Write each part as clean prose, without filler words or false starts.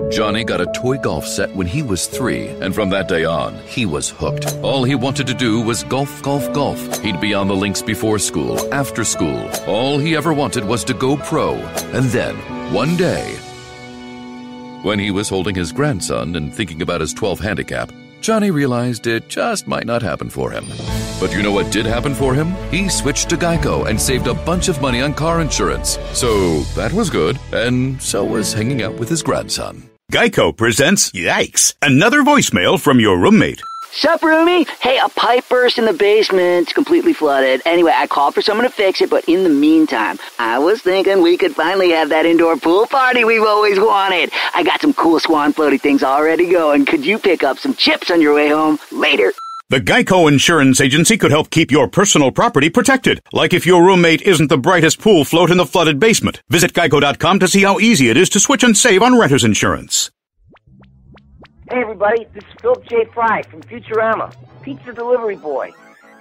Johnny got a toy golf set when he was 3, and from that day on, he was hooked. All he wanted to do was golf, golf, golf. He'd be on the links before school, after school. All he ever wanted was to go pro. And then, one day, when he was holding his grandson and thinking about his 12 handicap, Johnny realized it just might not happen for him. But you know what did happen for him? He switched to Geico and saved a bunch of money on car insurance. So that was good, and so was hanging out with his grandson. Geico presents Yikes! Another voicemail from your roommate. Sup, roomie? Hey, a pipe burst in the basement. It's completely flooded. Anyway, I called for someone to fix it, but in the meantime, I was thinking we could finally have that indoor pool party we've always wanted. I got some cool swan floaty things already going. Could you pick up some chips on your way home? Later. The Geico Insurance Agency could help keep your personal property protected, like if your roommate isn't the brightest pool float in the flooded basement. Visit geico.com to see how easy it is to switch and save on renter's insurance. Hey everybody, this is Philip J. Fry from Futurama, pizza delivery boy.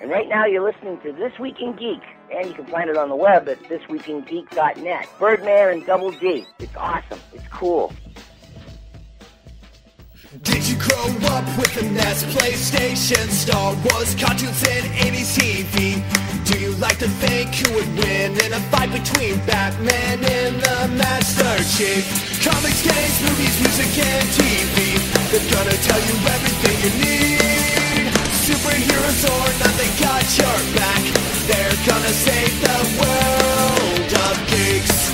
And right now you're listening to This Week in Geek. And you can find it on the web at thisweekingeek.net. Birdman and Double. It's awesome. It's cool. Did you grow up with the NES, PlayStation, Star Wars, cartoons, and ABC TV? Do you like to think who would win in a fight between Batman and the Master Chief? Comics, games, movies, music, and TV. They're gonna tell you everything you need. Superheroes or not, they got your back. They're gonna save the world of geeks.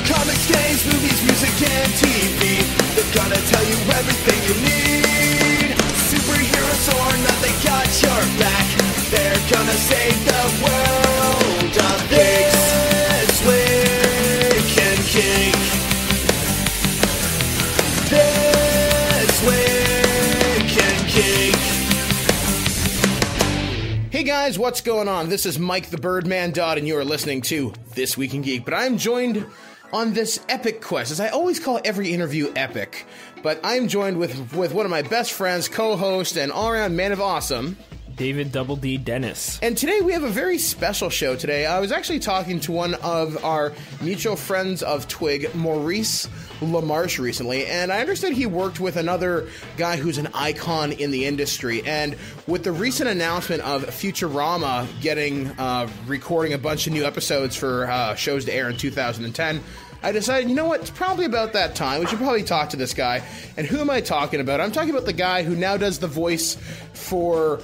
Comics, games, movies, music, and TV. They're gonna tell you everything you need. Superheroes or not, they got your back. They're gonna save the world of geeks. This Week in Geek. This Week in Geek. Hey guys, what's going on? This is Mike the Birdman Dodd, and you are listening to This Week in Geek. But I'm joined on this epic quest, as I always call every interview epic, but I'm joined with one of my best friends, co-host, and all-around man of awesome, David Double D Dennis. And today we have a very special show today. I was actually talking to one of our mutual friends of TWIG, Maurice LaMarche, recently, and I understood he worked with another guy who's an icon in the industry. And with the recent announcement of Futurama recording a bunch of new episodes for shows to air in 2010, I decided, you know what, it's probably about that time. We should probably talk to this guy. And who am I talking about? I'm talking about the guy who now does the voice for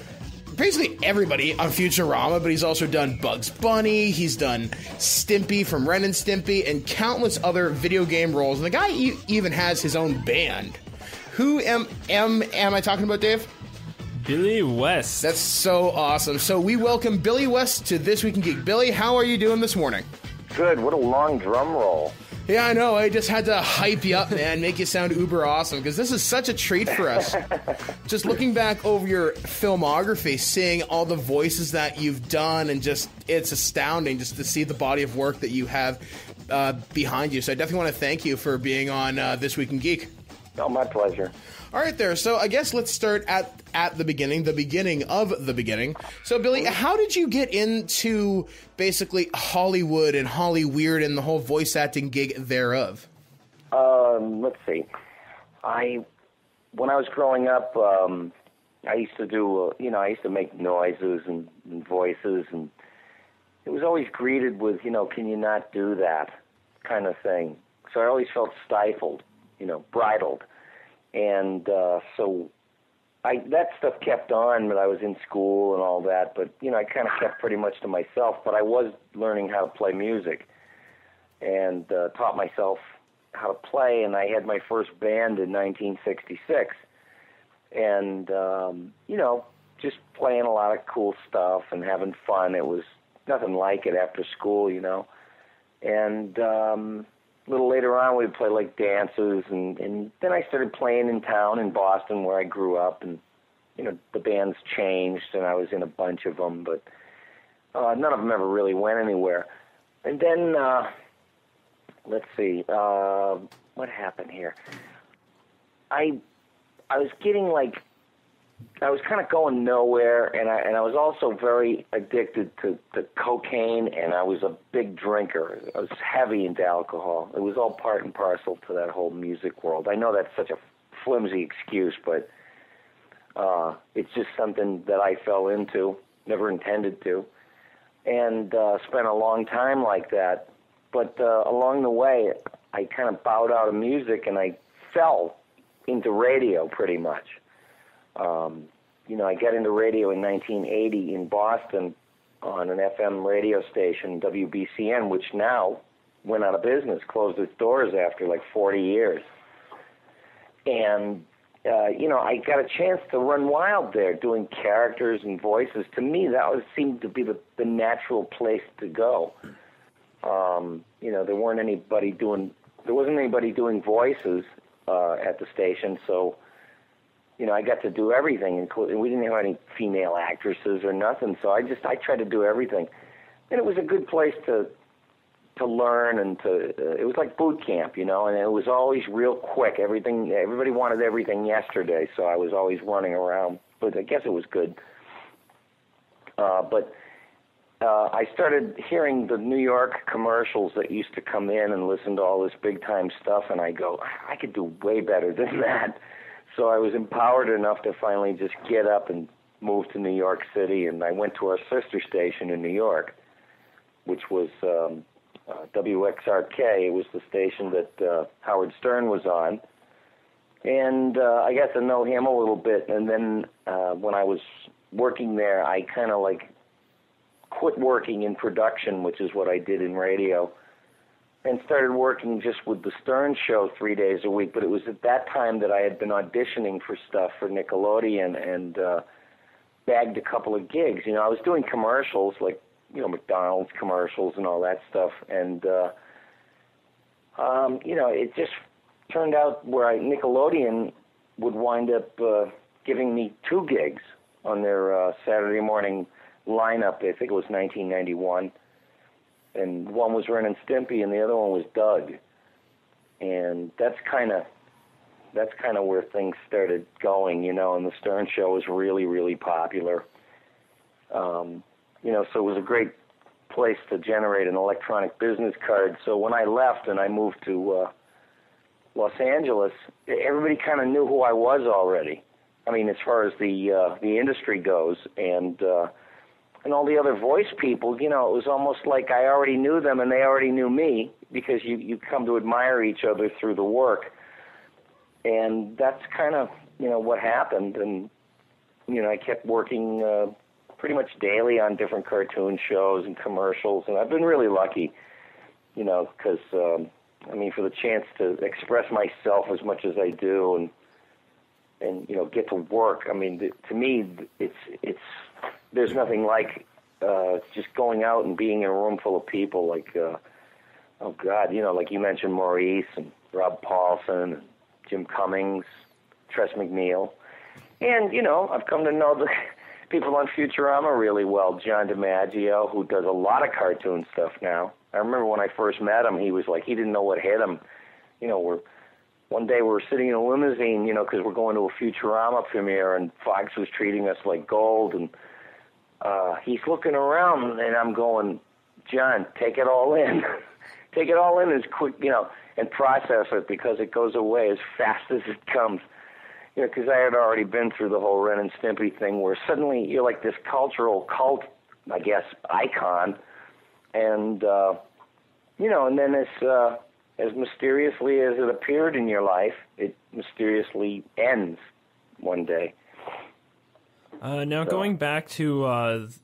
basically everybody on Futurama, but he's also done Bugs Bunny, he's done Stimpy from Ren and Stimpy, and countless other video game roles. And the guy even has his own band. Who am I talking about, Dave? Billy West. That's so awesome. So we welcome Billy West to This Week in Geek. Billy, how are you doing this morning? Good. What a long drum roll. Yeah, I know. I just had to hype you up, man, make you sound uber awesome, because this is such a treat for us. Just looking back over your filmography, seeing all the voices that you've done, and just, it's astounding just to see the body of work that you have behind you. So I definitely want to thank you for being on This Week in Geek. Oh, my pleasure. All right, there. So I guess let's start at the beginning of the beginning. So, Billy, how did you get into basically Hollywood and Hollyweird and the whole voice acting gig thereof? Let's see. When I was growing up, I used to do, I used to make noises and voices, and it was always greeted with, can you not do that kind of thing. So I always felt stifled, bridled. And so that stuff kept on when I was in school and all that, but, I kind of kept pretty much to myself. But I was learning how to play music and taught myself how to play, and I had my first band in 1966. And, just playing a lot of cool stuff and having fun. It was nothing like it after school, And a little later on, we'd play like dances, and then I started playing in town in Boston where I grew up, and, the bands changed, and I was in a bunch of them, but none of them ever really went anywhere. And then, let's see, what happened here? I was getting, I was kind of going nowhere, and I was also very addicted to cocaine, and I was a big drinker. I was heavy into alcohol. It was all part and parcel to that whole music world. I know that's such a flimsy excuse, but it's just something that I fell into, never intended to, and spent a long time like that. But along the way, I kind of bowed out of music, and I fell into radio pretty much. I got into radio in 1980 in Boston on an FM radio station, WBCN, which now went out of business, closed its doors after like 40 years. And, I got a chance to run wild there doing characters and voices. To me, that seemed to be the natural place to go. There wasn't anybody doing voices at the station, so I got to do everything, including we didn't have any female actresses or nothing, so I tried to do everything, and it was a good place to learn, and it was like boot camp, and it was always real quick. Everybody wanted everything yesterday, so I was always running around, but I guess it was good. But I started hearing the New York commercials that used to come in and listen to all this big-time stuff, and I go, I could do way better than that. So I was empowered enough to finally just get up and move to New York City, and I went to our sister station in New York, which was WXRK. It was the station that Howard Stern was on. And I got to know him a little bit, and then when I was working there, I kind of quit working in production, which is what I did in radio, and started working just with the Stern Show 3 days a week. But it was at that time that I had been auditioning for stuff for Nickelodeon and bagged a couple of gigs. I was doing commercials, like, McDonald's commercials and all that stuff. And, it just turned out where Nickelodeon would wind up giving me 2 gigs on their Saturday morning lineup. I think it was 1991. And one was Ren and Stimpy, and the other one was Doug. And that's kind of where things started going, and the Stern Show was really, really popular. So it was a great place to generate an electronic business card. So when I left and I moved to Los Angeles, everybody kind of knew who I was already. I mean, as far as the industry goes, and all the other voice people, it was almost like I already knew them and they already knew me, because you come to admire each other through the work. And that's kind of, what happened. And, I kept working pretty much daily on different cartoon shows and commercials. And I've been really lucky, because, for the chance to express myself as much as I do and get to work. I mean, to me, it's there's nothing like just going out and being in a room full of people like, like you mentioned, Maurice and Rob Paulson and Jim Cummings, Tress MacNeille. And, I've come to know the people on Futurama really well. John DiMaggio, who does a lot of cartoon stuff now. I remember when I first met him, he was like, he didn't know what hit him. One day we were sitting in a limousine, because we're going to a Futurama premiere, and Fox was treating us like gold, and he's looking around, and I'm going, John, take it all in. Take it all in as quick, and process it, because it goes away as fast as it comes. Because I had already been through the whole Ren and Stimpy thing, where suddenly you're like this cultural cult, I guess, icon, and, and then as mysteriously as it appeared in your life, it mysteriously ends one day. Going back to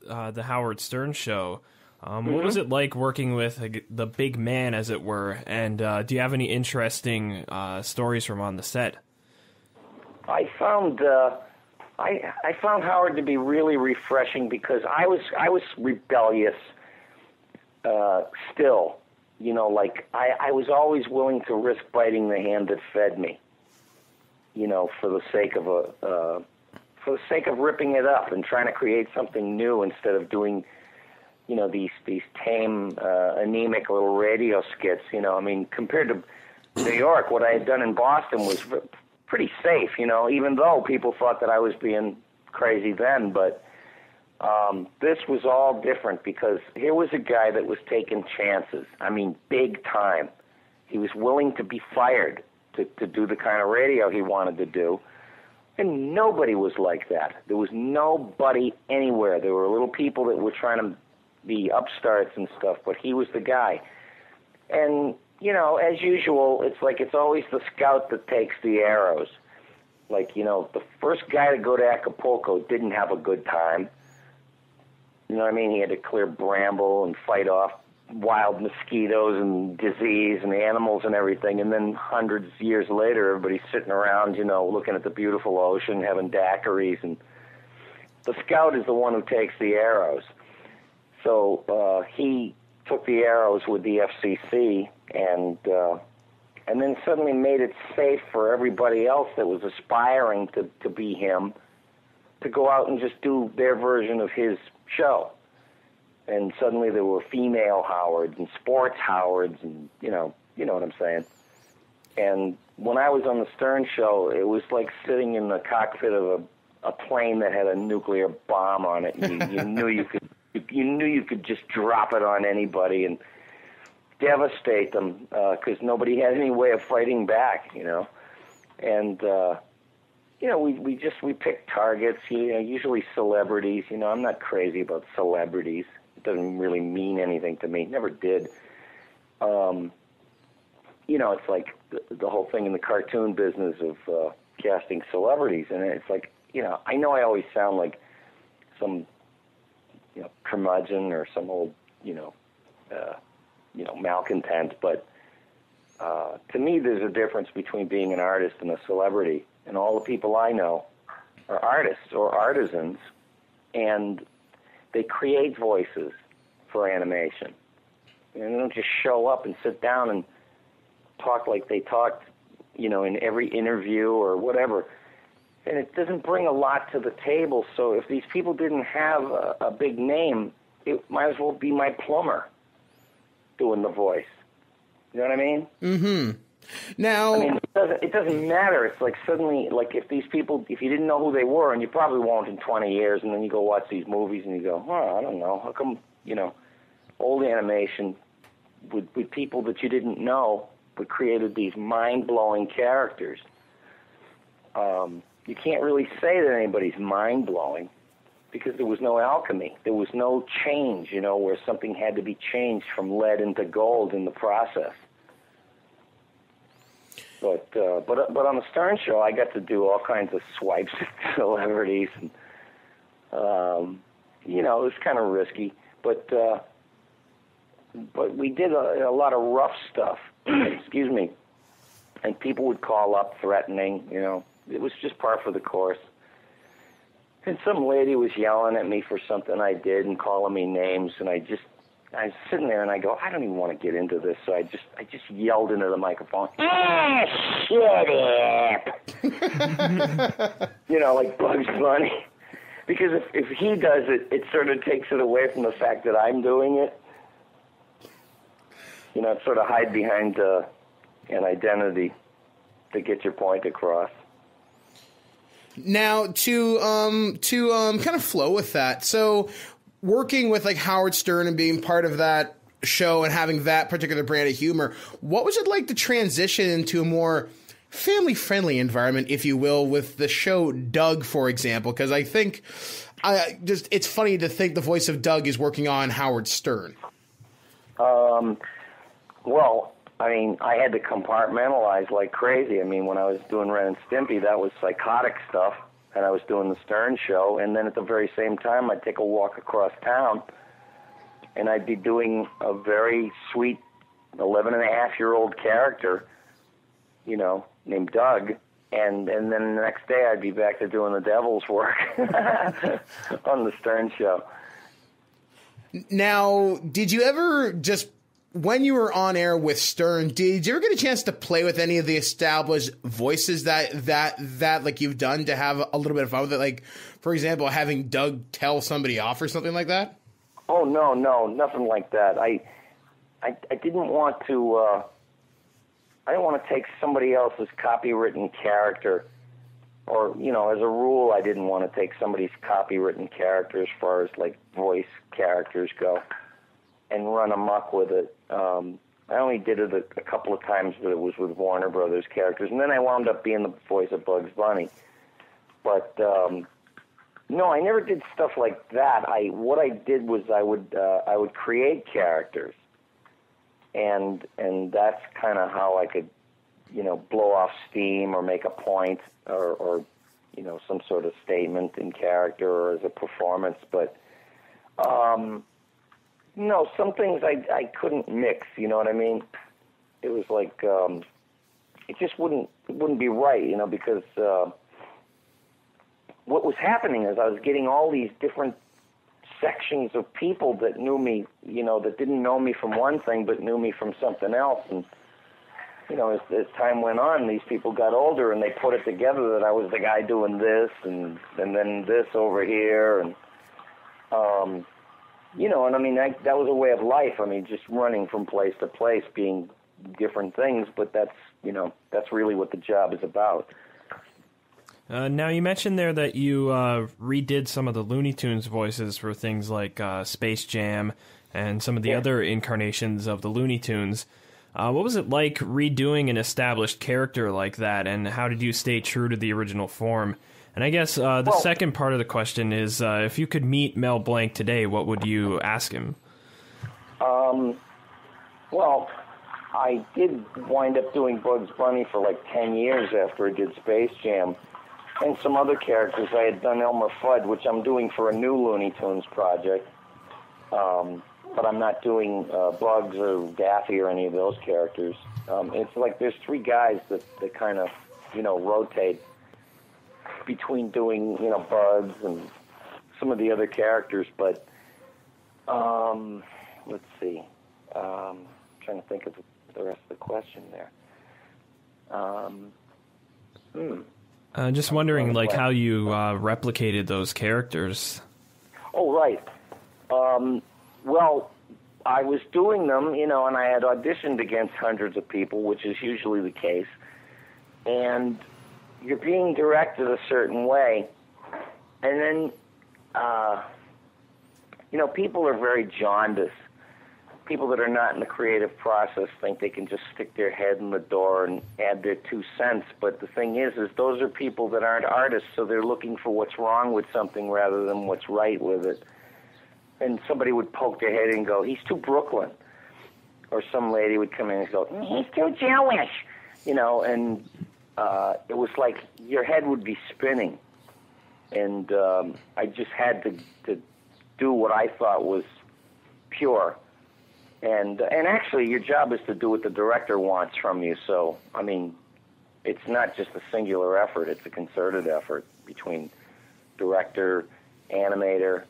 the Howard Stern Show, what was it like working with the big man, as it were? And do you have any interesting stories from on the set? I found Howard to be really refreshing, because I was rebellious still. I was always willing to risk biting the hand that fed me. For the sake of ripping it up and trying to create something new, instead of doing, these tame, anemic little radio skits. Compared to New York, what I had done in Boston was pretty safe. Even though people thought that I was being crazy then, but this was all different because here was a guy that was taking chances. I mean, big time. He was willing to be fired to do the kind of radio he wanted to do. And nobody was like that. There was nobody anywhere. There were little people that were trying to be upstarts and stuff, but he was the guy. And, you know, as usual, it's always the scout that takes the arrows. Like, you know, the first guy to go to Acapulco didn't have a good time. You know what I mean? He had to clear bramble and fight off wild mosquitoes and disease and animals and everything. And then hundreds of years later, everybody's sitting around, you know, looking at the beautiful ocean, having daiquiris. And the scout is the one who takes the arrows. So he took the arrows with the FCC and then suddenly made it safe for everybody else that was aspiring to be him to go out and just do their version of his show. And suddenly there were female Howards and sports Howards and, you know what I'm saying. And when I was on the Stern Show, it was like sitting in the cockpit of a plane that had a nuclear bomb on it. And you knew you could just drop it on anybody and devastate them because nobody had any way of fighting back, you know. And, you know, we picked targets, you know, usually celebrities. You know, I'm not crazy about celebrities. It doesn't really mean anything to me. Never did. You know, it's like the whole thing in the cartoon business of casting celebrities. And it's like, you know I always sound like some, you know, curmudgeon or some old, malcontent. But to me, there's a difference between being an artist and a celebrity. And all the people I know are artists or artisans, and they create voices for animation. And they don't just show up and sit down and talk like they talked, you know, in every interview or whatever. And it doesn't bring a lot to the table. So if these people didn't have a big name, it might as well be my plumber doing the voice. You know what I mean? Mm-hmm. Now, I mean, it doesn't matter. It's like suddenly, like if these people, if you didn't know who they were, and you probably won't in 20 years, and then you go watch these movies and you go, I don't know, how come, you know, old animation with people that you didn't know but created these mind-blowing characters. You can't really say that anybody's mind-blowing because there was no alchemy. There was no change, you know, where something had to be changed from lead into gold in the process. But on the Stern Show, I got to do all kinds of swipes at celebrities, and you know, it was kind of risky. But we did a lot of rough stuff. Excuse me. And people would call up threatening. You know, it was just par for the course. And some lady was yelling at me for something I did and calling me names, and I was sitting there and I go, I don't even want to get into this. So I just yelled into the microphone, shut up. You know, like Bugs Bunny. Because if he does it, it sort of takes it away from the fact that I'm doing it. You know, sort of hide behind an identity to get your point across. Now, to kind of flow with that, so working with like Howard Stern and being part of that show and having that particular brand of humor, what was it like to transition into a more family-friendly environment, if you will, with the show Doug, for example? Because I think it's funny to think the voice of Doug is working on Howard Stern. Well, I mean, I had to compartmentalize like crazy. I mean, when I was doing Ren and Stimpy, that was psychotic stuff, and I was doing the Stern Show, and then at the very same time, I'd take a walk across town, and I'd be doing a very sweet 11-and-a-half-year-old character, you know, named Doug, and then the next day I'd be back to doing the devil's work on the Stern Show. Now, did you ever just, when you were on air with Stern, did you ever get a chance to play with any of the established voices that like you've done to have a little bit of fun with it? Like, for example, having Doug tell somebody off or something like that? Oh, no, nothing like that. I didn't want to, I didn't want to take somebody else's copywritten character or, you know, as a rule, I didn't want to take somebody's copywritten character as far as, like, voice characters go and run amok with it. I only did it a couple of times, but it was with Warner Brothers characters, and then I wound up being the voice of Bugs Bunny. But no, I never did stuff like that. What I did was I would create characters, and that's kind of how I could, you know, blow off steam or make a point or you know, some sort of statement in character or as a performance. But no, some things I couldn't mix, you know what I mean? It was like, it just wouldn't be right, you know, because what was happening is I was getting all these different sections of people that knew me, you know, that didn't know me from one thing but knew me from something else. And, you know, as time went on, these people got older and they put it together that I was the guy doing this and then this over here. And, you know, and I mean, that was a way of life. I mean, just running from place to place, being different things, but that's, you know, that's really what the job is about. Now, you mentioned there that you redid some of the Looney Tunes voices for things like Space Jam and some of the other incarnations of the Looney Tunes. What was it like redoing an established character like that, and how did you stay true to the original form? And I guess the second part of the question is, if you could meet Mel Blanc today, what would you ask him? Well, I did wind up doing Bugs Bunny for like 10 years after I did Space Jam. And some other characters. I had done Elmer Fudd, which I'm doing for a new Looney Tunes project. But I'm not doing Bugs or Daffy or any of those characters. It's like there's three guys that kind of, you know, rotate between doing, you know, Bugs and some of the other characters. But let's see. Trying to think of the rest of the question there. Just wondering, like, how you replicated those characters. Oh, right. Well, I was doing them, you know, and I had auditioned against hundreds of people, which is usually the case. And you're being directed a certain way. And then, you know, people are very jaundiced. People that are not in the creative process think they can just stick their head in the door and add their 2 cents. But the thing is those are people that aren't artists, so they're looking for what's wrong with something rather than what's right with it. And somebody would poke their head and go, he's too Brooklyn. Or some lady would come in and go, he's too Jewish. You know, and it was like your head would be spinning. And I just had to do what I thought was pure. And actually, your job is to do what the director wants from you. So, I mean, it's not just a singular effort. It's a concerted effort between director, animator,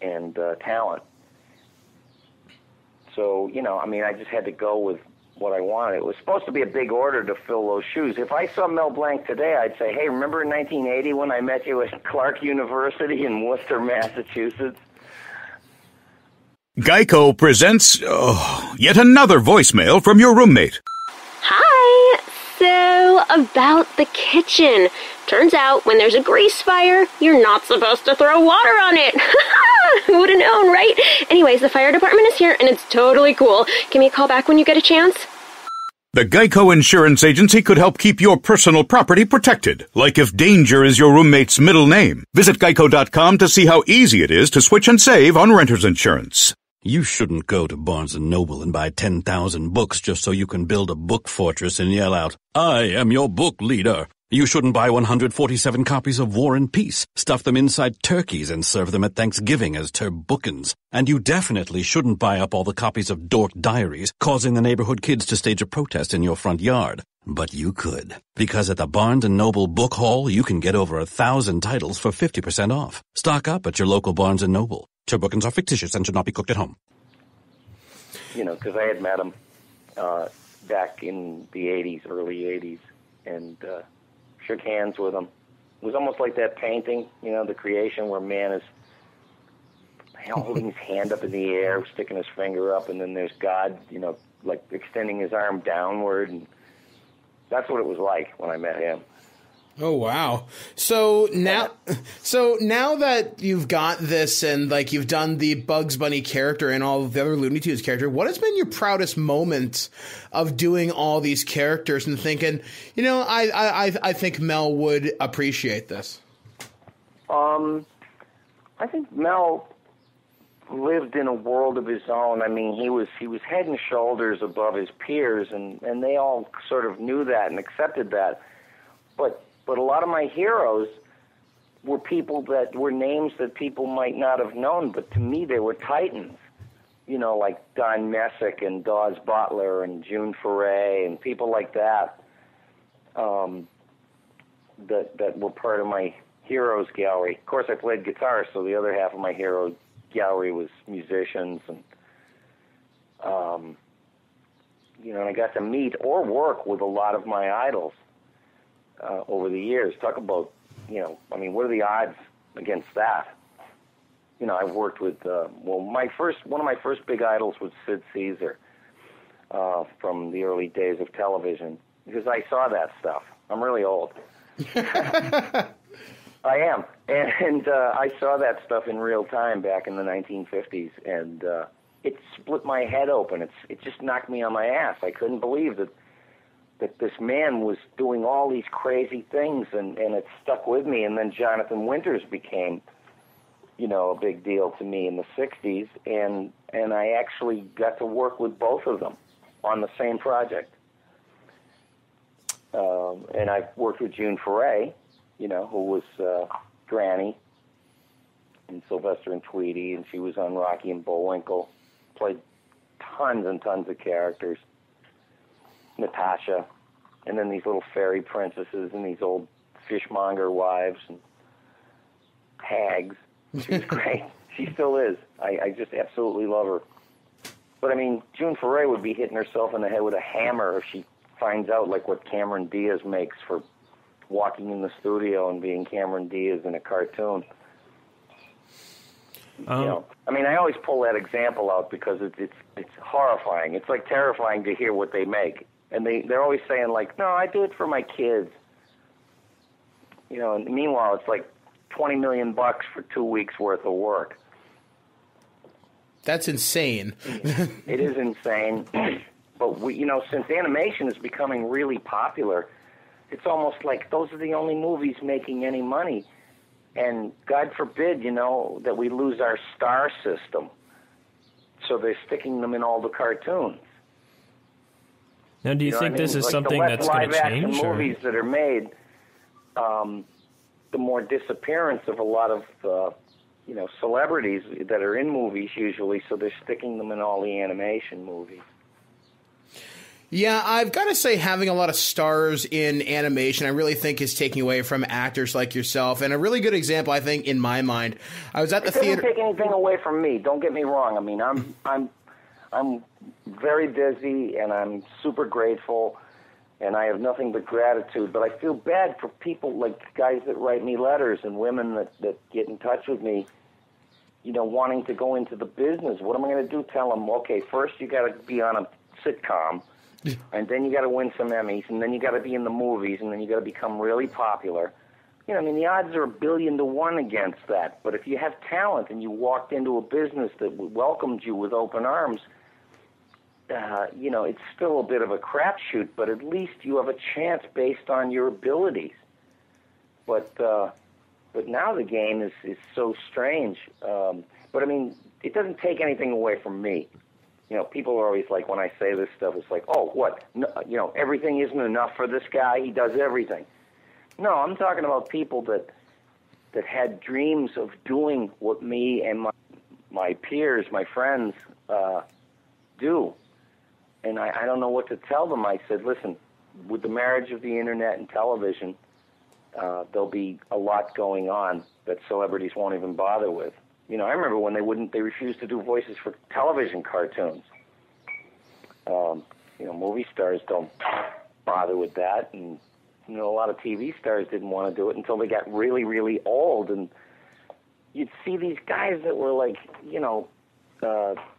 and talent. So, you know, I mean, I just had to go with what I wanted. It was supposed to be a big order to fill those shoes. If I saw Mel Blanc today, I'd say, hey, remember in 1980 when I met you at Clark University in Worcester, Massachusetts? Geico presents yet another voicemail from your roommate. Hi! So, about the kitchen. Turns out when there's a grease fire, you're not supposed to throw water on it. Who would have known, right? Anyways, the fire department is here and it's totally cool. Give me a call back when you get a chance. The Geico Insurance Agency could help keep your personal property protected, like if danger is your roommate's middle name. Visit geico.com to see how easy it is to switch and save on renter's insurance. You shouldn't go to Barnes & Noble and buy 10,000 books just so you can build a book fortress and yell out, I am your book leader. You shouldn't buy 147 copies of War and Peace, stuff them inside turkeys and serve them at Thanksgiving as turbookins. And you definitely shouldn't buy up all the copies of Dork Diaries, causing the neighborhood kids to stage a protest in your front yard. But you could, because at the Barnes & Noble Book Haul, you can get over 1,000 titles for 50% off. Stock up at your local Barnes & Noble. Turbookins are fictitious and should not be cooked at home. You know, because I had met him back in the 80s, early 80s, and shook hands with him. It was almost like that painting, you know, The Creation, where man is holding his hand up in the air, sticking his finger up, and then there's God, you know, like extending his arm downward. And that's what it was like when I met him. Oh wow! So now that you've got this and like you've done the Bugs Bunny character and all of the other Looney Tunes character, what has been your proudest moment of doing all these characters and thinking, I think Mel would appreciate this? I think Mel lived in a world of his own. I mean, he was head and shoulders above his peers, and they all sort of knew that and accepted that. But a lot of my heroes were people that were names that people might not have known, but to me they were titans. Like Don Messick and Dawes Butler and June Foray and people like that, that were part of my heroes gallery. Of course, I played guitar, so the other half of my hero gallery was musicians, and and I got to meet or work with a lot of my idols over the years. Talk about, what are the odds against that? I've worked with one of my first big idols was Sid Caesar from the early days of television, because I saw that stuff. I'm really old. I am, and I saw that stuff in real time back in the 1950s, and it split my head open. It just knocked me on my ass. I couldn't believe that this man was doing all these crazy things, and it stuck with me. And then Jonathan Winters became, a big deal to me in the 60s, and I actually got to work with both of them on the same project. And I've worked with June Foray, who was Granny in Sylvester and Tweety, and she was on Rocky and Bullwinkle. Played tons and tons of characters. Natasha, and then these little fairy princesses and these old fishmonger wives and hags. She was great. She still is. I just absolutely love her. But, I mean, June Foray would be hitting herself in the head with a hammer if she finds out, like, what Cameron Diaz makes for walking in the studio and being Cameron Diaz in a cartoon. I mean, I always pull that example out because it's horrifying. It's, like, terrifying to hear what they make. And they're always saying, like, no, I do it for my kids. And meanwhile, it's like $20 million for 2 weeks worth of work. That's insane. It is insane. But since animation is becoming really popular, it's almost like those are the only movies making any money. And God forbid, that we lose our star system. So they're sticking them in all the cartoons. Now, do you think this is something that's going to change? The less live-action movies that are made, the more disappearance of a lot of, celebrities that are in movies usually, so they're sticking them in all the animation movies. Yeah, I've got to say having a lot of stars in animation I really think is taking away from actors like yourself. And a really good example, I think, in my mind, I was at the theater. It doesn't take anything away from me. Don't get me wrong. I mean, I'm very busy, and I'm super grateful, and I have nothing but gratitude. But I feel bad for people, like guys that write me letters and women that get in touch with me, wanting to go into the business. What am I going to do? Tell them, okay, first you got to be on a sitcom, and then you got to win some Emmys, and then you got to be in the movies, and then you got to become really popular. The odds are 1,000,000,000 to 1 against that. But if you have talent and you walked into a business that welcomed you with open arms, it's still a bit of a crapshoot, but at least you have a chance based on your abilities. But now the game is so strange. But I mean, it doesn't take anything away from me. People are always like, when I say this stuff, it's like, oh, what? No, everything isn't enough for this guy. He does everything. No, I'm talking about people that had dreams of doing what me and my peers, my friends, do. And I don't know what to tell them. I said, listen, with the marriage of the internet and television, there'll be a lot going on that celebrities won't even bother with. I remember when they refused to do voices for television cartoons. Movie stars don't bother with that, and a lot of TV stars didn't want to do it until they got really, really old, and you'd see these guys that were like,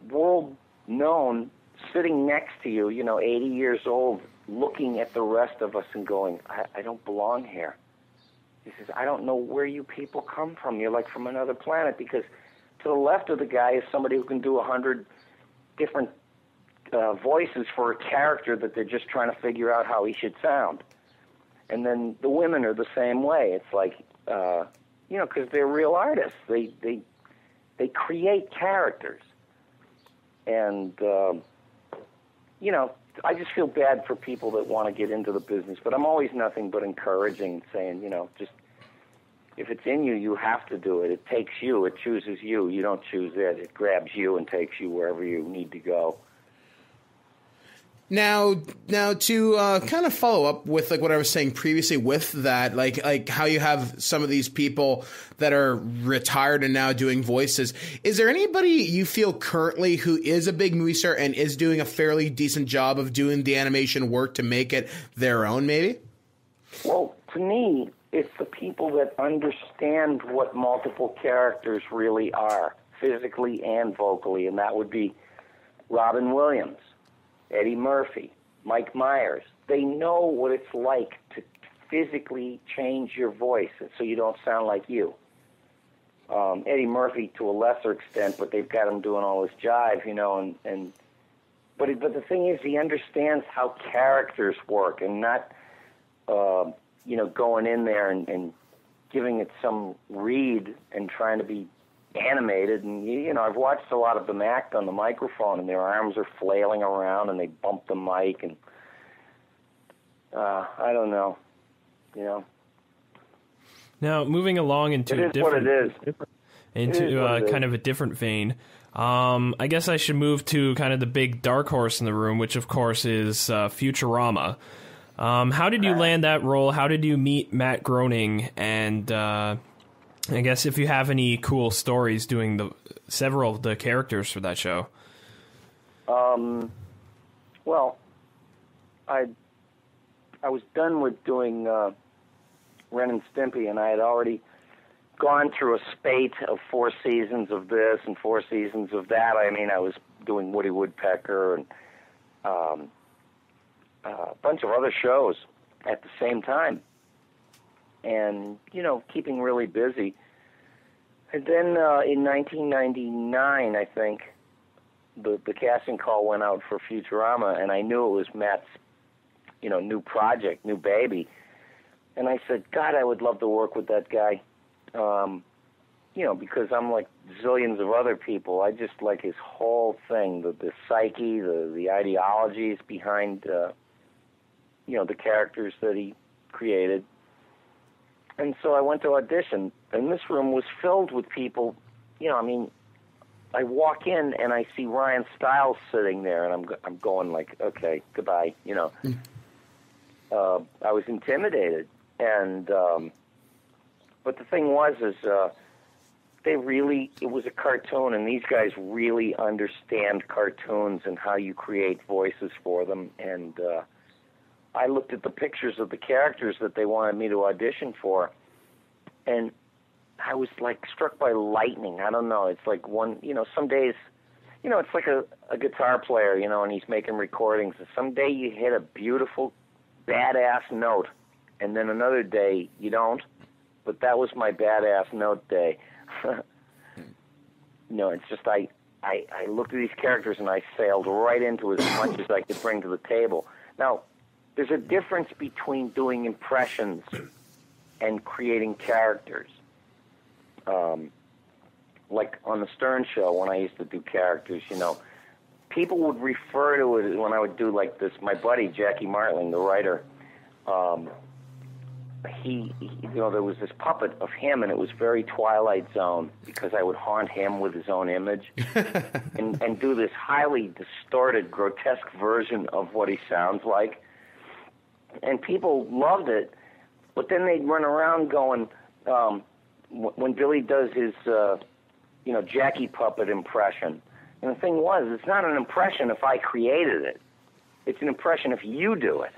world known, sitting next to you, 80 years old, looking at the rest of us and going, I don't belong here. He says, I don't know where you people come from. You're like from another planet, because to the left of the guy is somebody who can do 100 different voices for a character that they're just trying to figure out how he should sound. And then the women are the same way. It's like, because they're real artists. They create characters. And, I just feel bad for people that want to get into the business, but I'm always nothing but encouraging, saying, just if it's in you, you have to do it. It takes you. It chooses you. You don't choose it. It grabs you and takes you wherever you need to go. Now to kind of follow up with like what I was saying previously with that, like how you have some of these people that are retired and now doing voices. Is there anybody you feel currently who is a big movie star and is doing a fairly decent job of doing the animation work to make it their own, maybe? Well, to me, it's the people that understand what multiple characters really are, physically and vocally, and that would be Robin Williams, Eddie Murphy, Mike Myers. They know what it's like to physically change your voice so you don't sound like you. Eddie Murphy to a lesser extent, but they've got him doing all this jive, but the thing is, he understands how characters work and not, going in there and giving it some read and trying to be animated. And I've watched a lot of them act on the microphone, and their arms are flailing around, and they bump the mic, and I don't know, Now, moving along into kind of a different vein, I guess I should move to kind of the big dark horse in the room, which of course is Futurama. How did you land that role? How did you meet Matt Groening? And I guess if you have any cool stories doing several of the characters for that show. Well, I was done with doing Ren and Stimpy, and I had already gone through a spate of 4 seasons of this and 4 seasons of that. I mean, I was doing Woody Woodpecker and a bunch of other shows at the same time, and keeping really busy. And then in 1999, I think the casting call went out for Futurama, and I knew it was Matt's new project, new baby. And I said, God, I would love to work with that guy, because I'm like zillions of other people. I just like his whole thing, the psyche, the ideologies behind the characters that he created. And so I went to audition, and this room was filled with people. I walk in and I see Ryan Stiles sitting there, and I'm going like, okay, goodbye. I was intimidated, and but the thing was it was a cartoon, and these guys really understand cartoons and how you create voices for them, and I looked at the pictures of the characters that they wanted me to audition for, and I was like struck by lightning. I don't know. It's like some days, it's like a guitar player, and he's making recordings. And some day you hit a beautiful, badass note, and then another day you don't. But that was my badass note day. It's just I looked at these characters and I sailed right into as much as I could bring to the table. Now, there's a difference between doing impressions and creating characters. Like on the Stern Show, when I used to do characters, people would refer to it when I would do like this. My buddy Jackie Martling, the writer, there was this puppet of him, and it was very Twilight Zone because I would haunt him with his own image and do this highly distorted, grotesque version of what he sounds like. And people loved it, but then they'd run around going, when Billy does his, Jackie puppet impression. And the thing was, it's not an impression if I created it. It's an impression if you do it.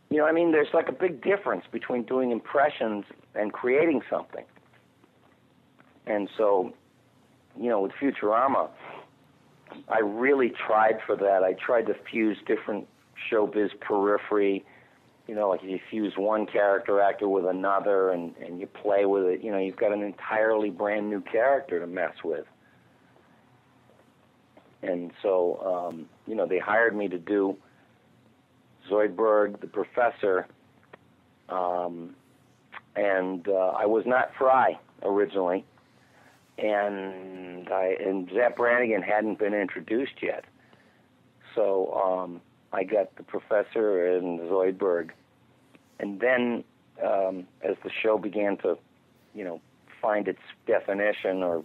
There's like a big difference between doing impressions and creating something. And so, with Futurama, I really tried for that. I tried to fuse different showbiz periphery, like if you fuse one character actor with another and you play with it, you've got an entirely brand new character to mess with. And so, they hired me to do Zoidberg, the Professor, and I was not Fry originally, and Zapp Brannigan hadn't been introduced yet. So I got the Professor and Zoidberg. And then, as the show began to, find its definition or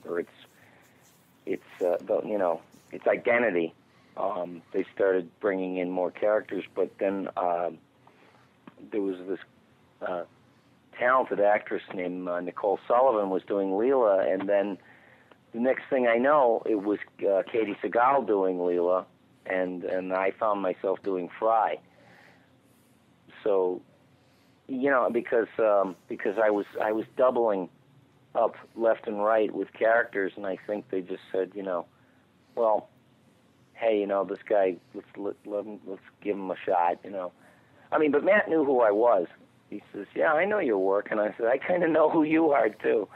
its identity, they started bringing in more characters. But then there was this talented actress named Nicole Sullivan was doing Leela, and then the next thing I know, it was Katie Seagal doing Leela, and I found myself doing Fry. So. Because I was doubling up left and right with characters, and I think they just said, well, hey, this guy, let's give him a shot, But Matt knew who I was. He says, yeah, I know your work, and I said, I kind of know who you are too.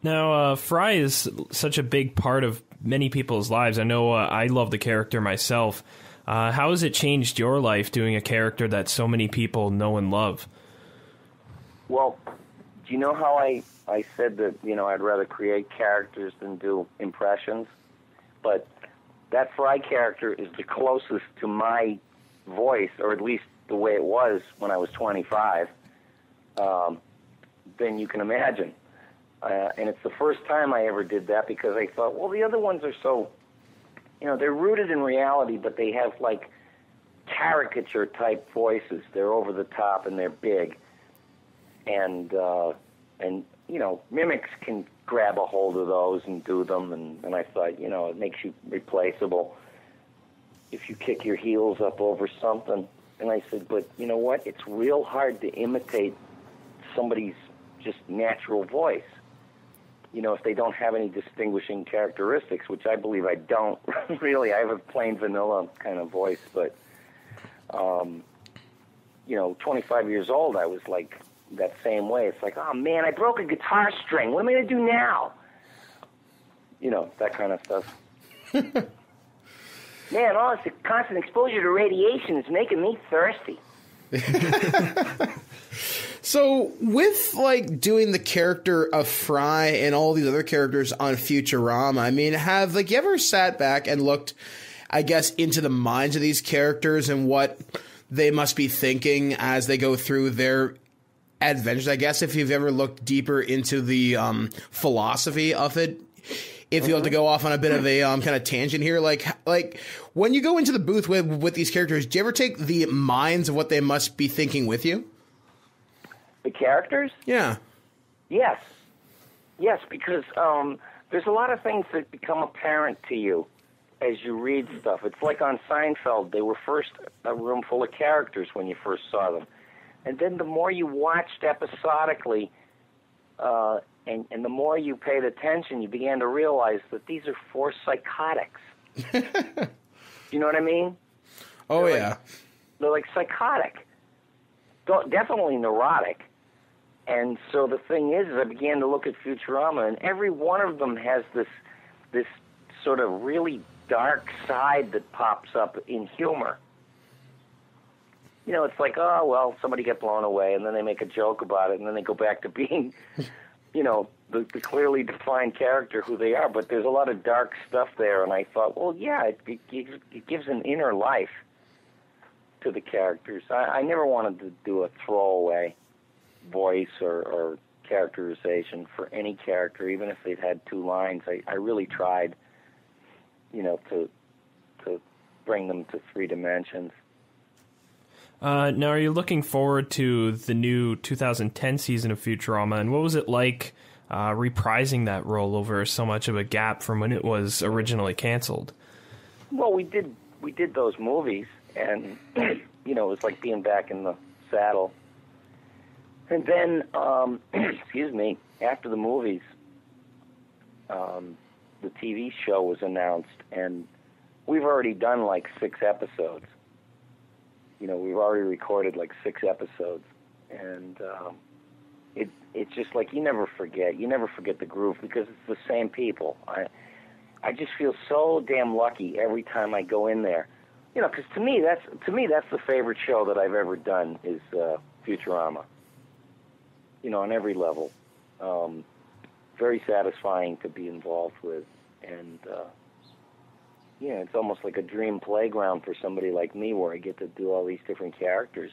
Now, Fry is such a big part of many people's lives. I know I love the character myself. How has it changed your life doing a character that so many people know and love? Well, do you know how I said that, I'd rather create characters than do impressions? But that Fry character is the closest to my voice, or at least the way it was when I was 25, than you can imagine. And it's the first time I ever did that because I thought, well, the other ones are so... they're rooted in reality, but they have, caricature-type voices. They're over the top, and they're big. And mimics can grab a hold of those and do them, and I thought, it makes you replaceable if you kick your heels up over something. And I said, but you know what? It's real hard to imitate somebody's just natural voice. If they don't have any distinguishing characteristics, which I believe I don't, really. I have a plain vanilla kind of voice, but, 25 years old, I was like that same way. It's like, oh, man, I broke a guitar string. What am I going to do now? That kind of stuff. Man, all this constant exposure to radiation is making me thirsty. So with doing the character of Fry and all these other characters on Futurama, I mean, have you ever sat back and looked, I guess, into the minds of these characters and what they must be thinking as they go through their adventures? I guess if you've ever looked deeper into the philosophy of it, if you want to go off on a bit of a kind of tangent here, like when you go into the booth with these characters, do you ever take the minds of what they must be thinking with you? The characters? Yeah. Yes, because there's a lot of things that become apparent to you as you read stuff. It's like on Seinfeld, they were first a room full of characters when you first saw them. And then the more you watched episodically, and the more you paid attention, you began to realize that these are four psychotics. You know what I mean? Oh, yeah. They're like psychotic. Definitely neurotic. And so the thing is I began to look at Futurama, and every one of them has this sort of really dark side that pops up in humor. It's like, oh, well, somebody got blown away, and then they make a joke about it, and then they go back to being, the clearly defined character who they are. But there's a lot of dark stuff there, and I thought, well, yeah, it gives an inner life to the characters. I never wanted to do a throwaway voice or characterization for any character, even if they'd had two lines. I really tried, to bring them to three dimensions. Now, are you looking forward to the new 2010 season of Futurama, and what was it like reprising that role over so much of a gap from when it was originally canceled? Well, we did those movies, and it was like being back in the saddle. And then, excuse me, after the movies, the TV show was announced, and we've already done 6 episodes. we've already recorded like 6 episodes, and it's just like you never forget the groove because it's the same people. I just feel so damn lucky every time I go in there, because to me that's the favorite show that I've ever done is Futurama. On every level, very satisfying to be involved with, and it's almost like a dream playground for somebody like me where I get to do all these different characters.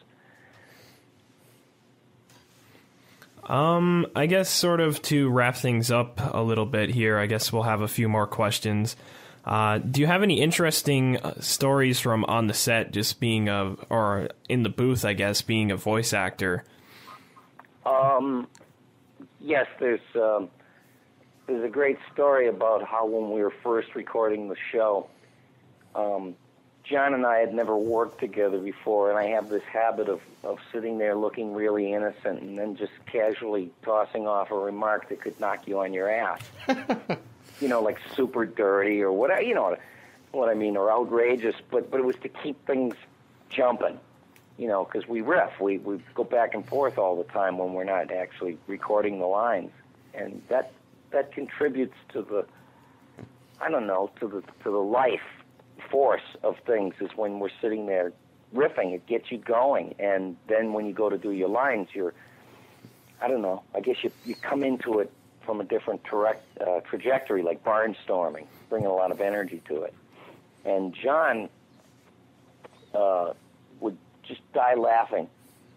I guess sort of to wrap things up a little bit here, I guess we'll have a few more questions. Do you have any interesting stories from on the set, just being or in the booth, I guess, being a voice actor? Yes, there's a great story about how when we were first recording the show, John and I had never worked together before, and I have this habit of sitting there looking really innocent and then just casually tossing off a remark that could knock you on your ass. Like super dirty or whatever, what I mean, or outrageous, but it was to keep things jumping, because we riff. We go back and forth all the time when we're not actually recording the lines. And that contributes to the life force of things is when we're sitting there riffing. It gets you going, and then when you go to do your lines, I guess you come into it from a different trajectory, like barnstorming, bringing a lot of energy to it. And John would just die laughing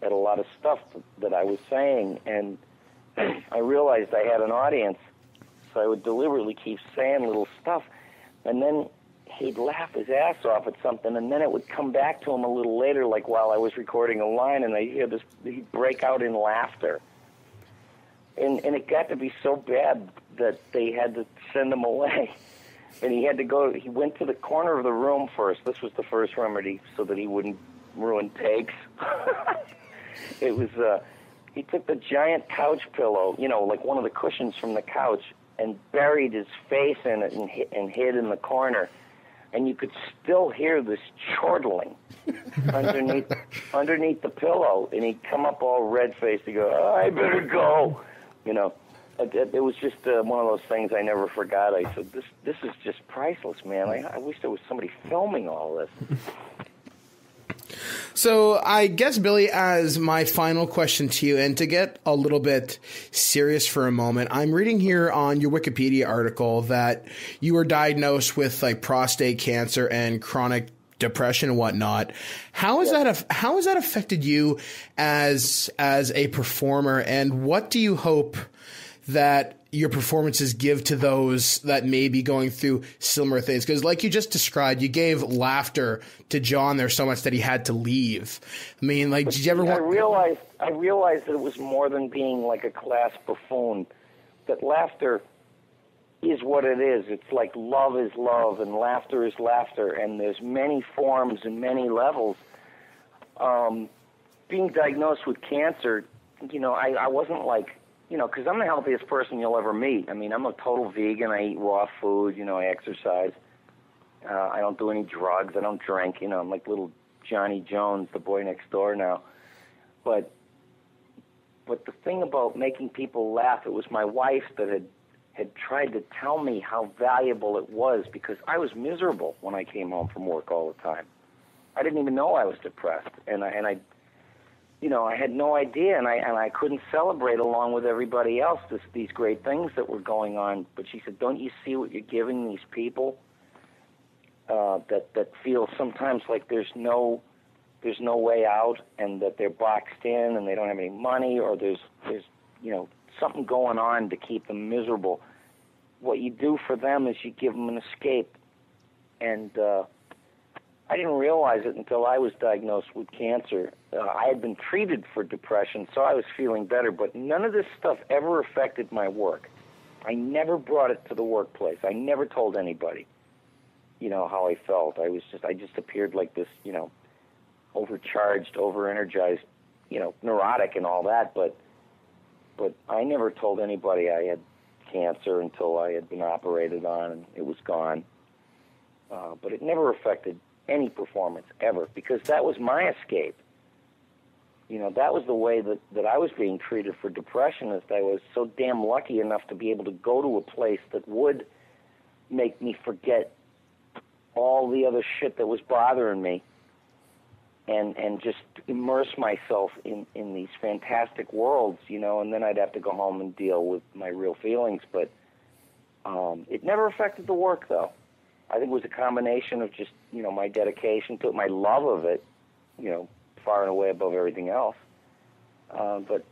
at a lot of stuff that I was saying, and I realized I had an audience, so I would deliberately keep saying little stuff, and then he'd laugh his ass off at something, and then it would come back to him a little later, like while I was recording a line, and he'd break out in laughter. And it got to be so bad that they had to send him away. And he went to the corner of the room first. This was the first remedy so that he wouldn't ruin takes. It was, he took the giant couch pillow, like one of the cushions from the couch, and buried his face in it and hid in the corner. And you could still hear this chortling underneath the pillow. And he'd come up all red-faced and go, "Oh, I better go." It was just one of those things I never forgot. I said, this is just priceless, man. I wish there was somebody filming all this. So I guess, Billy, as my final question to you, and to get a little bit serious for a moment, I'm reading here on your Wikipedia article that you were diagnosed with like prostate cancer and chronic depression and whatnot. How has that affected you as a performer, and what do you hope that your performances give to those that may be going through similar things? Because like you just described, you gave laughter to John there so much that he had to leave. I mean, like, did you ever want... I realized that it was more than being like a class buffoon, that laughter is what it is. It's like love is love and laughter is laughter, and there's many forms and many levels. Being diagnosed with cancer, I wasn't like, because I'm the healthiest person you'll ever meet. I mean, I'm a total vegan. I eat raw food. I exercise. I don't do any drugs. I don't drink. I'm like little Johnny Jones, the boy next door now. But the thing about making people laugh, it was my wife that had tried to tell me how valuable it was, because I was miserable when I came home from work all the time. I didn't even know I was depressed, and I had no idea, and I couldn't celebrate along with everybody else these great things that were going on. But she said, "Don't you see what you're giving these people that feel sometimes like there's no way out, and that they're boxed in and they don't have any money, or there's something going on to keep them miserable. What you do for them is you give them an escape." And I didn't realize it until I was diagnosed with cancer. I had been treated for depression, so I was feeling better, but none of this stuff ever affected my work. I never brought it to the workplace. I never told anybody, how I felt. I just appeared like this, overcharged, over-energized, neurotic and all that, but I never told anybody I had cancer until I had been operated on and it was gone. But it never affected any performance ever, because that was my escape. You know, that was the way that I was being treated for depression, is that I was so damn lucky enough to be able to go to a place that would make me forget all the other shit that was bothering me and just immerse myself in these fantastic worlds, you know, and then I'd have to go home and deal with my real feelings. But it never affected the work, though. I think it was a combination of just, you know, my dedication to it, my love of it, you know, far and away above everything else. But,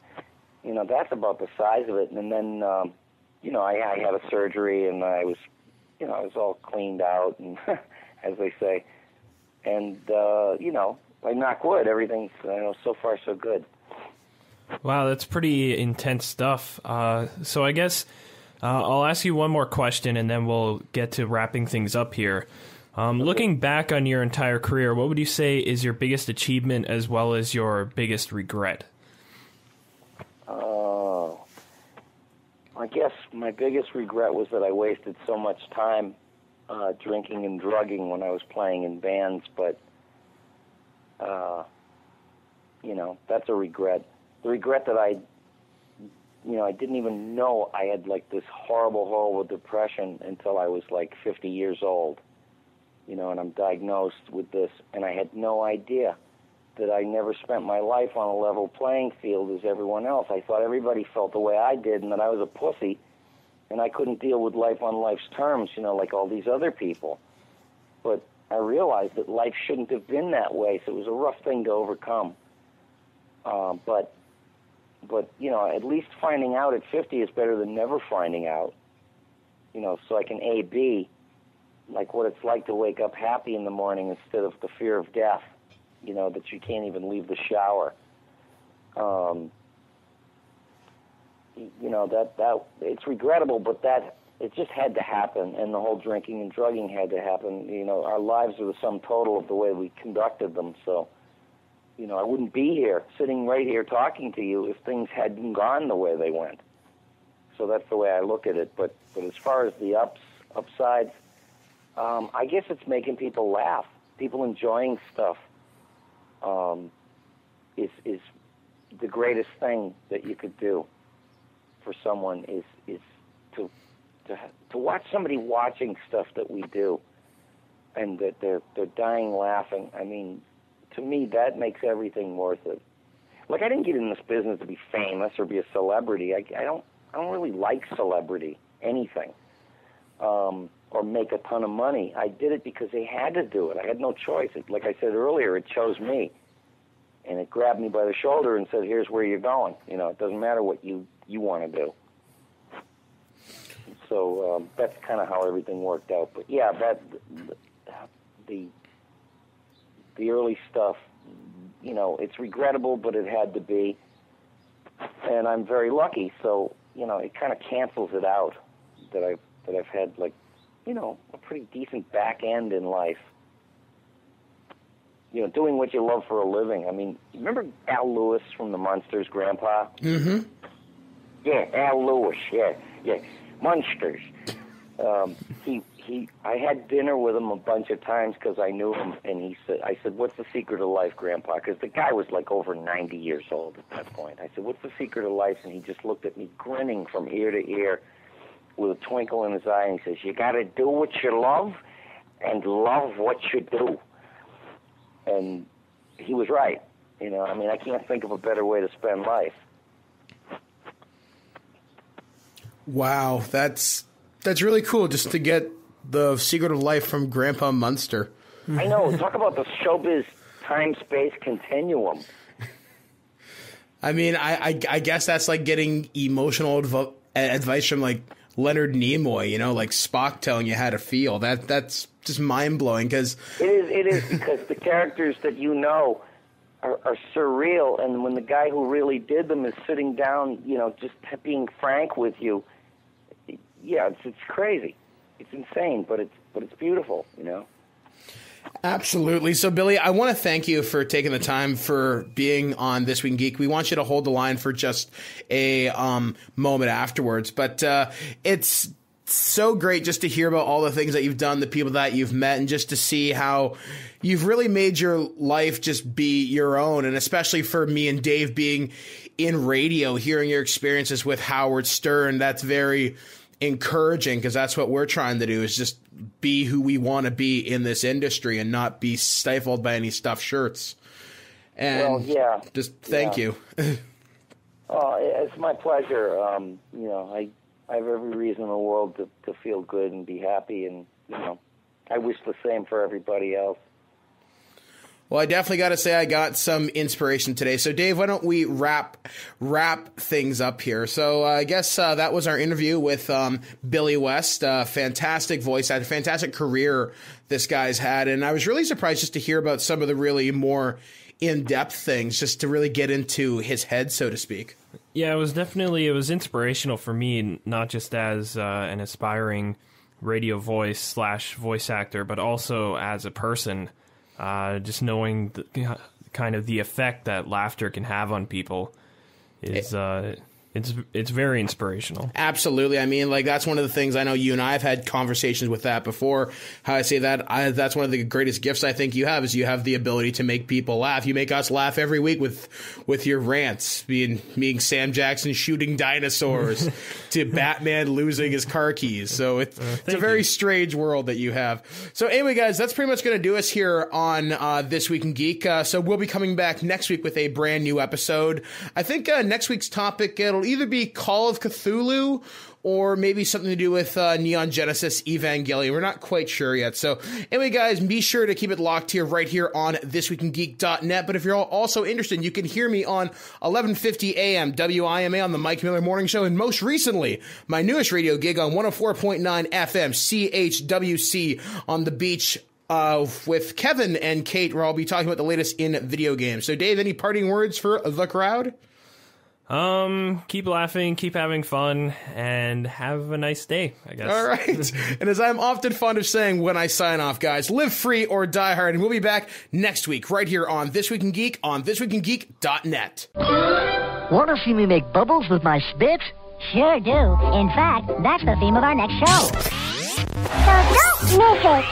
you know, that's about the size of it. And then, you know, I had a surgery, and I was all cleaned out, and as they say. And, you know, I knock wood, everything's, you know, so far so good. Wow, that's pretty intense stuff. So I guess I'll ask you one more question, and then we'll get to wrapping things up here. Looking back on your entire career, what would you say is your biggest achievement as well as your biggest regret? I guess my biggest regret was that I wasted so much time drinking and drugging when I was playing in bands, but, you know, that's a regret. The regret that I didn't even know I had, like, this horrible depression until I was, like, 50 years old. You know, and I'm diagnosed with this, and I had no idea that I never spent my life on a level playing field as everyone else. I thought everybody felt the way I did, and that I was a pussy, and I couldn't deal with life on life's terms, you know, like all these other people. But I realized that life shouldn't have been that way, so it was a rough thing to overcome. But you know, at least finding out at 50 is better than never finding out. You know, so I can A-B, like what it's like to wake up happy in the morning instead of the fear of death, you know, that you can't even leave the shower. You know, that it's regrettable, but that it just had to happen, and the whole drinking and drugging had to happen. You know, our lives are the sum total of the way we conducted them, so, you know, I wouldn't be here, sitting right here talking to you if things hadn't gone the way they went. So that's the way I look at it. But as far as the upsides, I guess it's making people laugh. People enjoying stuff is the greatest thing that you could do for someone is to watch somebody watching stuff that we do, and that they're dying laughing. I mean, to me, that makes everything worth it. Like, I didn't get in this business to be famous or be a celebrity. I don't really like celebrity, anything. Or make a ton of money. I did it because they had to do it. I had no choice. Like I said earlier, it chose me. And it grabbed me by the shoulder and said, here's where you're going. You know, it doesn't matter what you want to do. So that's kind of how everything worked out. But yeah, the early stuff, you know, it's regrettable, but it had to be. And I'm very lucky, so, you know, it kind of cancels it out that I've had, like, you know, a pretty decent back end in life. You know, doing what you love for a living. I mean, remember Al Lewis from the Munsters, Grandpa? Mm-hmm. Yeah, Al Lewis, yeah. Munsters. I had dinner with him a bunch of times because I knew him, and I said, what's the secret of life, Grandpa? Because the guy was like over 90 years old at that point. I said, what's the secret of life? And he just looked at me grinning from ear to ear with a twinkle in his eye, and he says, you got to do what you love and love what you do. And he was right. You know, I mean, I can't think of a better way to spend life. Wow, that's really cool, just to get the secret of life from Grandpa Munster. I know. Talk about the showbiz time-space continuum. I mean, I guess that's like getting emotional advice from, like, Leonard Nimoy, you know, like Spock telling you how to feel. That's just mind-blowing, because... It is because the characters that you know are surreal, and when the guy who really did them is sitting down, you know, just being frank with you, yeah, it's crazy. It's insane, but it's beautiful, you know? Absolutely. So, Billy, I want to thank you for taking the time for being on This Week in Geek. We want you to hold the line for just a moment afterwards, but it's so great just to hear about all the things that you've done, the people that you've met, and just to see how you've really made your life just be your own. And especially for me and Dave being in radio, hearing your experiences with Howard Stern, that's very encouraging, because that's what we're trying to do, is just be who we want to be in this industry and not be stifled by any stuffed shirts. And just thank you. It's my pleasure. I have every reason in the world to feel good and be happy, and I wish the same for everybody else. Well, I definitely got to say I got some inspiration today. So, Dave, why don't we wrap things up here? So, I guess that was our interview with Billy West. Fantastic voice actor, fantastic career this guy's had. And I was really surprised just to hear about some of the really more in-depth things, just to really get into his head, so to speak. Yeah, it was inspirational for me, not just as an aspiring radio voice / voice actor, but also as a person. Just knowing kind of the effect that laughter can have on people is it's very inspirational. Absolutely. I mean, like, that's one of the things, I know you and I have had conversations with that before, how I say that that's one of the greatest gifts I think you have, is you have the ability to make people laugh. You make us laugh every week with your rants, being Sam Jackson shooting dinosaurs to Batman losing his car keys. So it's a very strange world that you have. So anyway, guys, that's pretty much going to do us here on This Week in Geek. So we'll be coming back next week with a brand new episode. I think next week's topic, it'll either be Call of Cthulhu or maybe something to do with Neon Genesis Evangelion. We're not quite sure yet. So anyway, guys, be sure to keep it locked here, right here on ThisWeekInGeek.net. But if you're also interested, you can hear me on 1150 AM WIMA on the Mike Miller Morning Show, and most recently, my newest radio gig on 104.9 FM CHWC on the beach with Kevin and Kate, where I'll be talking about the latest in video games. So Dave, any parting words for the crowd? Keep laughing, keep having fun, and have a nice day, I guess. All right. And as I'm often fond of saying when I sign off, guys, live free or die hard. And we'll be back next week right here on This Week in Geek on ThisWeekInGeek.net. Want to see me make bubbles with my spit? Sure do. In fact, that's the theme of our next show. So don't miss it.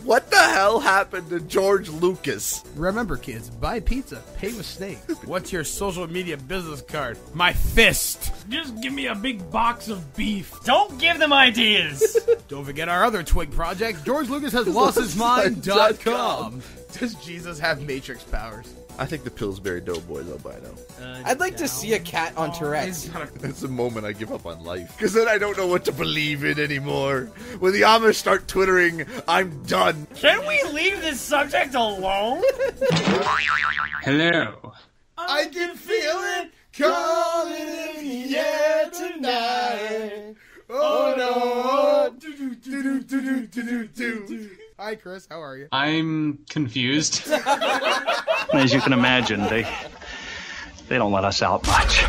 What the hell happened to George Lucas? Remember, kids, buy pizza, pay with steak. What's your social media business card? My fist. Just give me a big box of beef. Don't give them ideas. Don't forget our other Twig project, George Lucas has lost his mind.com. Does Jesus have Matrix powers? I think the Pillsbury Doughboys albino. I'd like to see a cat on Tourette's. That's the moment I give up on life. Because then I don't know what to believe in anymore. When the Amish start twittering, I'm done. Can we leave this subject alone? Hello. I can feel it coming in the air tonight. Oh no. Hi, Chris. How are you? I'm confused. As you can imagine, they don't let us out much.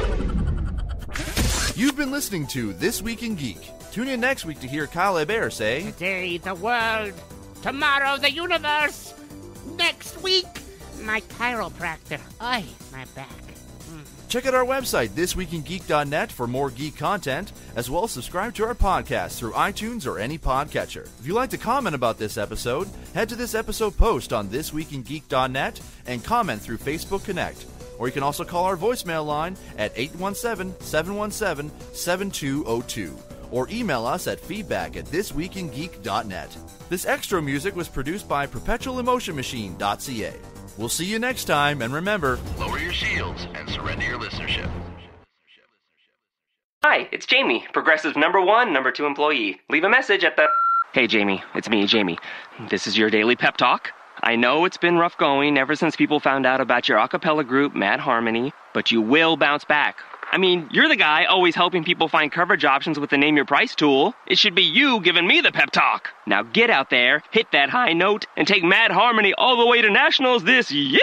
You've been listening to This Week in Geek. Tune in next week to hear Kyle Hebert say, Today, the world. Tomorrow, the universe. Next week, my chiropractor. Ay, my back. Check out our website, thisweekingeek.net, for more geek content, as well as subscribe to our podcast through iTunes or any podcatcher. If you'd like to comment about this episode, head to this episode post on thisweekingeek.net and comment through Facebook Connect. Or you can also call our voicemail line at 817-717-7202. Or email us at feedback@thisweekingeek.net. This extra music was produced by perpetualemotionmachine.ca. We'll see you next time, and remember, lower your shields and surrender your listenership. Hi, it's Jamie, Progressive #1, #2 employee. Leave a message at the... Hey, Jamie, it's me, Jamie. This is your daily pep talk. I know it's been rough going ever since people found out about your a cappella group, Mad Harmony, but you will bounce back. I mean, you're the guy always helping people find coverage options with the Name Your Price tool. It should be you giving me the pep talk. Now get out there, hit that high note, and take Mad Harmony all the way to nationals this year!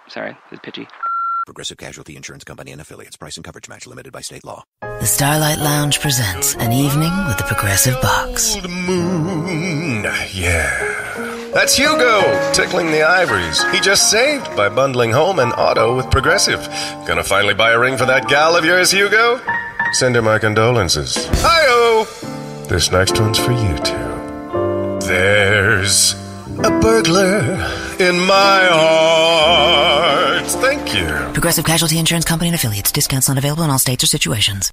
Sorry, that's pitchy. Progressive Casualty Insurance Company and Affiliates. Price and coverage match limited by state law. The Starlight Lounge presents An Evening with the Progressive Box. Old moon, yeah. That's Hugo, tickling the ivories. He just saved by bundling home and auto with Progressive. Gonna finally buy a ring for that gal of yours, Hugo? Send her my condolences. Hi-oh! This next one's for you two. There's a burglar in my heart. Thank you. Progressive Casualty Insurance Company and Affiliates. Discounts not available in all states or situations.